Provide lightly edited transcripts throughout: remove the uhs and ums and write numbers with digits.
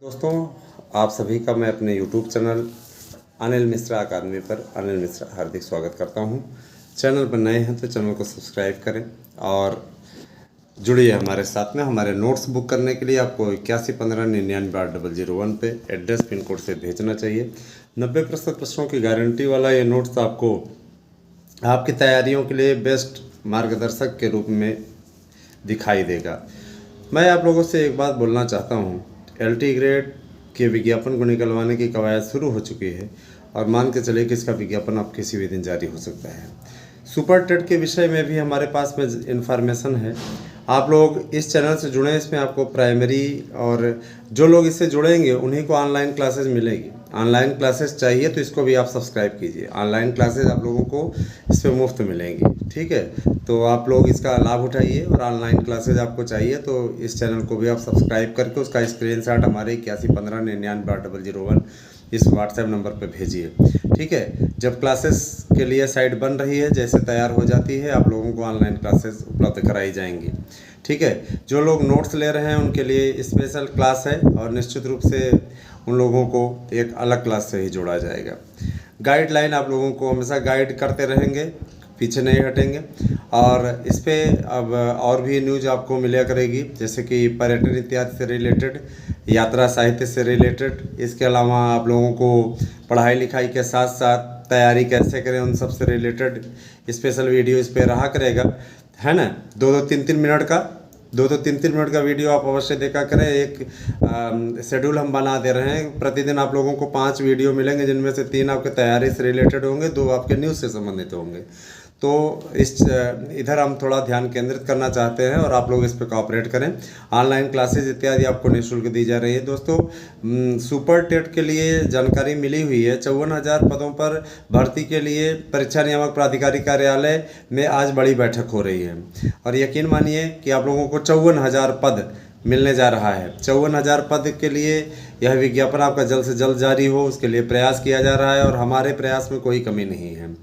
दोस्तों, आप सभी का मैं अपने YouTube चैनल अनिल मिश्रा अकादमी पर अनिल मिश्रा हार्दिक स्वागत करता हूं। चैनल पर नए हैं तो चैनल को सब्सक्राइब करें और जुड़िए हमारे साथ में। हमारे नोट्स बुक करने के लिए आपको 8115998001 पे एड्रेस पिन कोड से भेजना चाहिए। 90% प्रश्नों की गारंटी वाला ये नोट्स आपको आपकी तैयारियों के लिए बेस्ट मार्गदर्शक के रूप में दिखाई देगा। मैं आप लोगों से एक बात बोलना चाहता हूँ। LT ग्रेड के विज्ञापन को निकलवाने की कवायद शुरू हो चुकी है और मान के चलिए कि इसका विज्ञापन अब किसी भी दिन जारी हो सकता है। सुपर टेट के विषय में भी हमारे पास में इन्फॉर्मेशन है। आप लोग इस चैनल से जुड़े, इसमें आपको प्राइमरी और जो लोग इससे जुड़ेंगे उन्हीं को ऑनलाइन क्लासेस मिलेगी। ऑनलाइन क्लासेस चाहिए तो इसको भी आप सब्सक्राइब कीजिए। ऑनलाइन क्लासेस आप लोगों को इस पर मुफ्त मिलेंगी, ठीक है। तो आप लोग इसका लाभ उठाइए और ऑनलाइन क्लासेज आपको चाहिए तो इस चैनल को भी आप सब्सक्राइब करके उसका स्क्रीनशॉट हमारे 8115998001 इस व्हाट्सएप नंबर पर भेजिए, ठीक है। जब क्लासेस के लिए साइट बन रही है, जैसे तैयार हो जाती है, आप लोगों को ऑनलाइन क्लासेस उपलब्ध कराई जाएंगी, ठीक है। जो लोग नोट्स ले रहे हैं उनके लिए स्पेशल क्लास है और निश्चित रूप से उन लोगों को एक अलग क्लास से ही जोड़ा जाएगा। गाइडलाइन आप लोगों को हमेशा गाइड करते रहेंगे, पीछे नहीं हटेंगे। और इस पर अब और भी न्यूज़ आपको मिला करेगी, जैसे कि पर्यटन इत्यादि से रिलेटेड, यात्रा साहित्य से रिलेटेड। इसके अलावा आप लोगों को पढ़ाई लिखाई के साथ साथ तैयारी कैसे करें उन सब से रिलेटेड स्पेशल वीडियो इस पर रहा करेगा, है ना। 2-3 मिनट का वीडियो आप अवश्य देखा करें। एक शेड्यूल हम बना दे रहे हैं। प्रतिदिन आप लोगों को 5 वीडियो मिलेंगे, जिनमें से 3 आपके तैयारी से रिलेटेड होंगे, 2 आपके न्यूज़ से संबंधित होंगे। तो इधर हम थोड़ा ध्यान केंद्रित करना चाहते हैं और आप लोग इस पर कोऑपरेट करें। ऑनलाइन क्लासेज इत्यादि आपको निःशुल्क दी जा रही है। दोस्तों, सुपर टेट के लिए जानकारी मिली हुई है। 54,000 पदों पर भर्ती के लिए परीक्षा नियामक प्राधिकारी कार्यालय में आज बड़ी बैठक हो रही है और यकीन मानिए कि आप लोगों को 54,000 पद मिलने जा रहा है। 54,000 पद के लिए यह विज्ञापन आपका जल्द से जल्द जारी हो, उसके लिए प्रयास किया जा रहा है और हमारे प्रयास में कोई कमी नहीं है।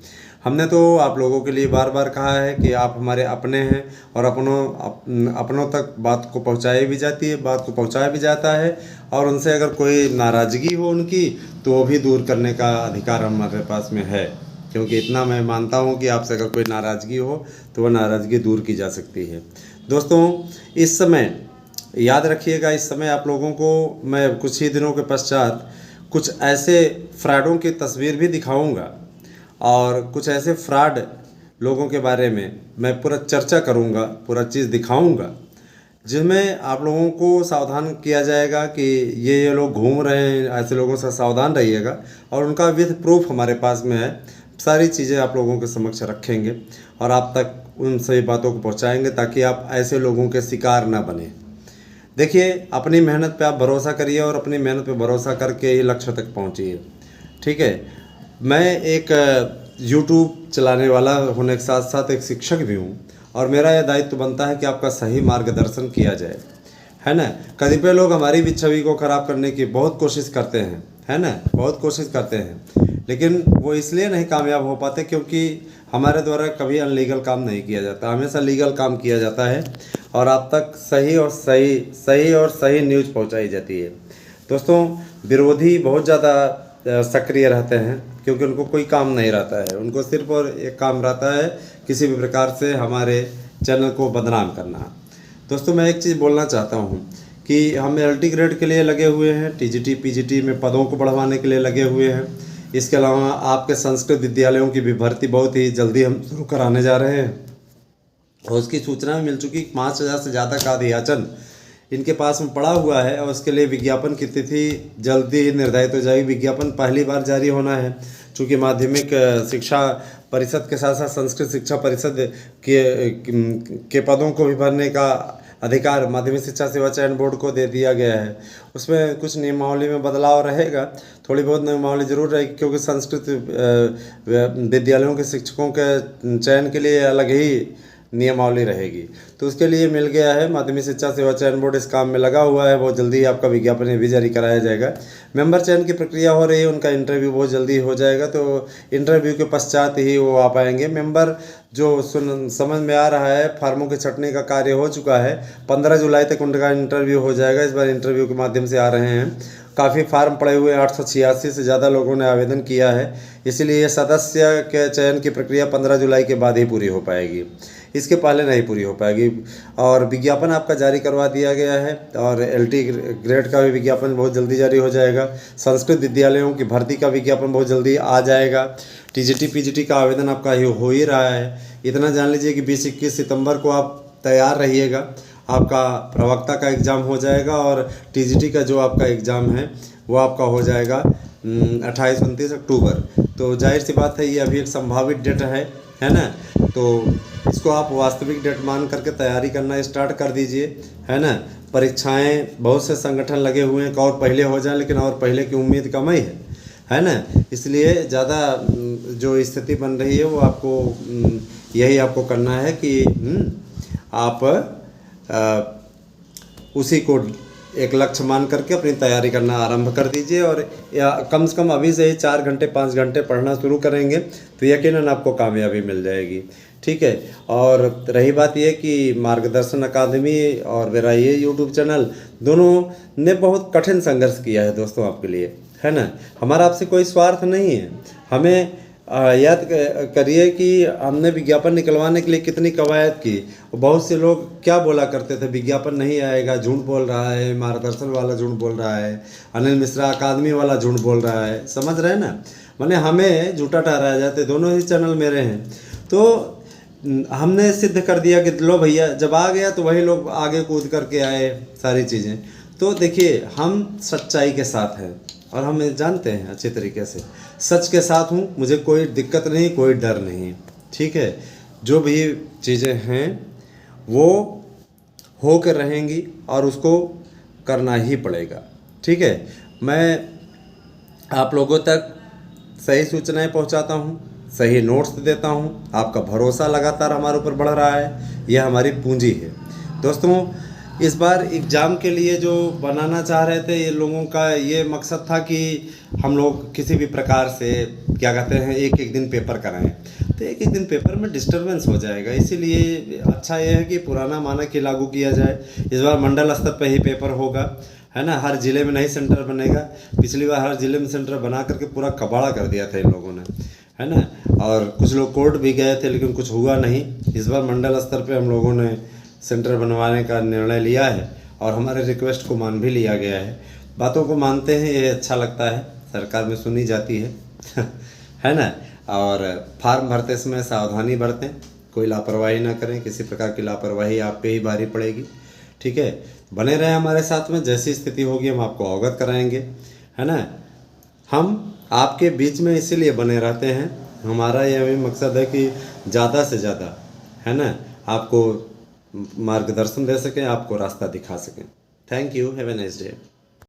हमने तो आप लोगों के लिए बार बार कहा है कि आप हमारे अपने हैं और अपनों तक बात को पहुंचाई भी जाती है, बात को पहुंचाया भी जाता है। और उनसे अगर कोई नाराज़गी हो उनकी, तो वो भी दूर करने का अधिकार हमारे पास में है, क्योंकि इतना मैं मानता हूं कि आपसे अगर कोई नाराज़गी हो तो वह नाराज़गी दूर की जा सकती है। दोस्तों, इस समय याद रखिएगा, इस समय आप लोगों को मैं कुछ ही दिनों के पश्चात कुछ ऐसे फ्रॉडों की तस्वीर भी दिखाऊंगा और कुछ ऐसे फ्रॉड लोगों के बारे में मैं पूरा चर्चा करूंगा, पूरा चीज़ दिखाऊंगा, जिसमें आप लोगों को सावधान किया जाएगा कि ये लोग घूम रहे हैं, ऐसे लोगों से सावधान रहिएगा। और उनका विद प्रूफ हमारे पास में है। सारी चीज़ें आप लोगों के समक्ष रखेंगे और आप तक उन सभी बातों को पहुँचाएँगे ताकि आप ऐसे लोगों के शिकार ना बने। देखिए, अपनी मेहनत पे आप भरोसा करिए और अपनी मेहनत पे भरोसा करके ही लक्ष्य तक पहुँचिए, ठीक है। मैं एक YouTube चलाने वाला होने के साथ साथ एक शिक्षक भी हूँ और मेरा यह दायित्व बनता है कि आपका सही मार्गदर्शन किया जाए, है ना। कतिपय लोग हमारी भी छवि को ख़राब करने की बहुत कोशिश करते हैं, है ना, बहुत कोशिश करते हैं, लेकिन वो इसलिए नहीं कामयाब हो पाते क्योंकि हमारे द्वारा कभी अनलीगल काम नहीं किया जाता, हमेशा लीगल काम किया जाता है और आप तक सही और सही न्यूज़ पहुँचाई जाती है। दोस्तों, विरोधी बहुत ज़्यादा सक्रिय रहते हैं क्योंकि उनको कोई काम नहीं रहता है। उनको सिर्फ और एक काम रहता है, किसी भी प्रकार से हमारे चैनल को बदनाम करना। दोस्तों, मैं एक चीज़ बोलना चाहता हूँ कि हम LT ग्रेड के लिए लगे हुए हैं, TGT PGT में पदों को बढ़वाने के लिए लगे हुए हैं। इसके अलावा आपके संस्कृत विद्यालयों की भी भर्ती बहुत ही जल्दी हम शुरू कराने जा रहे हैं और उसकी सूचना मिल चुकी। 5,000 से ज़्यादा का अधियाचन इनके पास में पड़ा हुआ है और उसके लिए विज्ञापन की तिथि जल्दी ही निर्धारित हो जाएगी। विज्ञापन पहली बार जारी होना है, चूँकि माध्यमिक शिक्षा परिषद के साथ साथ संस्कृत शिक्षा परिषद के पदों को भी भरने का अधिकार माध्यमिक शिक्षा सेवा चयन बोर्ड को दे दिया गया है। उसमें कुछ नियमावली में बदलाव रहेगा, थोड़ी बहुत नियमावली जरूर रहेगी, क्योंकि संस्कृत विद्यालयों के शिक्षकों के चयन के लिए अलग ही नियमावली रहेगी। तो उसके लिए मिल गया है, माध्यमिक शिक्षा सेवा चयन बोर्ड इस काम में लगा हुआ है। बहुत जल्दी आपका विज्ञापन भी जारी कराया जाएगा। मेंबर चयन की प्रक्रिया हो रही है, उनका इंटरव्यू बहुत जल्दी हो जाएगा। तो इंटरव्यू के पश्चात ही वो आ पाएंगे। मेंबर जो समझ में आ रहा है, फार्मों के छंटने का कार्य हो चुका है। 15 जुलाई तक उनका इंटरव्यू हो जाएगा। इस बार इंटरव्यू के माध्यम से आ रहे हैं। काफ़ी फार्म पड़े हुए हैं, 886 से ज़्यादा लोगों ने आवेदन किया है। इसलिए सदस्य के चयन की प्रक्रिया 15 जुलाई के बाद ही पूरी हो पाएगी, इसके पहले नहीं पूरी हो पाएगी। और विज्ञापन आपका जारी करवा दिया गया है, और LT ग्रेड का भी विज्ञापन बहुत जल्दी जारी हो जाएगा। संस्कृत विद्यालयों की भर्ती का विज्ञापन बहुत जल्दी आ जाएगा। TGT PGT का आवेदन आपका हो ही रहा है। इतना जान लीजिए कि 20-21 सितंबर को आप तैयार रहिएगा। आपका प्रवक्ता का एग्ज़ाम हो जाएगा, और TGT का जो आपका एग्ज़ाम है वो आपका हो जाएगा 28-29 अक्टूबर। तो जाहिर सी बात है, ये अभी एक संभावित डेट है ना। तो इसको आप वास्तविक डेट मान करके तैयारी करना स्टार्ट कर दीजिए, है ना। परीक्षाएं बहुत से संगठन लगे हुए हैं कि और पहले हो जाए, लेकिन और पहले की उम्मीद कम ही है ना। इसलिए ज़्यादा जो स्थिति बन रही है वो आपको यही आपको करना है कि आप उसी को एक लक्ष्य मान करके अपनी तैयारी करना आरंभ कर दीजिए। और या कम से कम अभी से ही 4 घंटे 5 घंटे पढ़ना शुरू करेंगे तो यकीनन आपको कामयाबी मिल जाएगी, ठीक है। और रही बात यह कि मार्गदर्शन अकादमी और मेरा ये यूट्यूब चैनल दोनों ने बहुत कठिन संघर्ष किया है दोस्तों आपके लिए, है ना। हमारा आपसे कोई स्वार्थ नहीं है। हमें याद करिए कि हमने विज्ञापन निकलवाने के लिए कितनी कवायद की। बहुत से लोग क्या बोला करते थे, विज्ञापन नहीं आएगा, झूठ बोल रहा है, मार्गदर्शन वाला झूठ बोल रहा है, अनिल मिश्रा अकादमी वाला झूठ बोल रहा है, समझ रहे हैं ना। माने हमें झूठा ठहराया जाते। दोनों ही चैनल मेरे हैं। तो हमने सिद्ध कर दिया कि लो भैया, जब आ गया तो वही लोग आगे कूद करके आए सारी चीज़ें। तो देखिए, हम सच्चाई के साथ हैं और हम जानते हैं अच्छे तरीके से, सच के साथ हूँ। मुझे कोई दिक्कत नहीं, कोई डर नहीं, ठीक है। जो भी चीज़ें हैं वो हो कर रहेंगी और उसको करना ही पड़ेगा, ठीक है। मैं आप लोगों तक सही सूचनाएं पहुंचाता हूं, सही नोट्स देता हूं। आपका भरोसा लगातार हमारे ऊपर बढ़ रहा है, यह हमारी पूंजी है। दोस्तों, इस बार एग्ज़ाम के लिए जो बनाना चाह रहे थे, ये लोगों का ये मकसद था कि हम लोग किसी भी प्रकार से क्या कहते हैं, एक एक दिन पेपर कराएं। तो एक एक दिन पेपर में डिस्टरबेंस हो जाएगा। इसीलिए अच्छा ये है कि पुराना मानक ही लागू किया जाए। इस बार मंडल स्तर पर ही पेपर होगा, है ना। हर ज़िले में नहीं सेंटर बनेगा। पिछली बार हर ज़िले में सेंटर बना करके पूरा कबाड़ा कर दिया था इन लोगों ने, है ना। और कुछ लोग कोर्ट भी गए थे लेकिन कुछ हुआ नहीं। इस बार मंडल स्तर पे हम लोगों ने सेंटर बनवाने का निर्णय लिया है और हमारे रिक्वेस्ट को मान भी लिया गया है। बातों को मानते हैं, ये अच्छा लगता है, सरकार में सुनी जाती है है ना। और फार्म भरते समय सावधानी बरतें, कोई लापरवाही ना करें। किसी प्रकार की लापरवाही आप पे ही भारी पड़ेगी, ठीक है। बने रहें हमारे साथ में, जैसी स्थिति होगी हम आपको अवगत कराएंगे, है ना। हम आपके बीच में इसीलिए बने रहते हैं। हमारा यह भी मकसद है कि ज़्यादा से ज़्यादा, है ना, आपको मार्गदर्शन दे सकें, आपको रास्ता दिखा सकें। Thank you, have a nice day.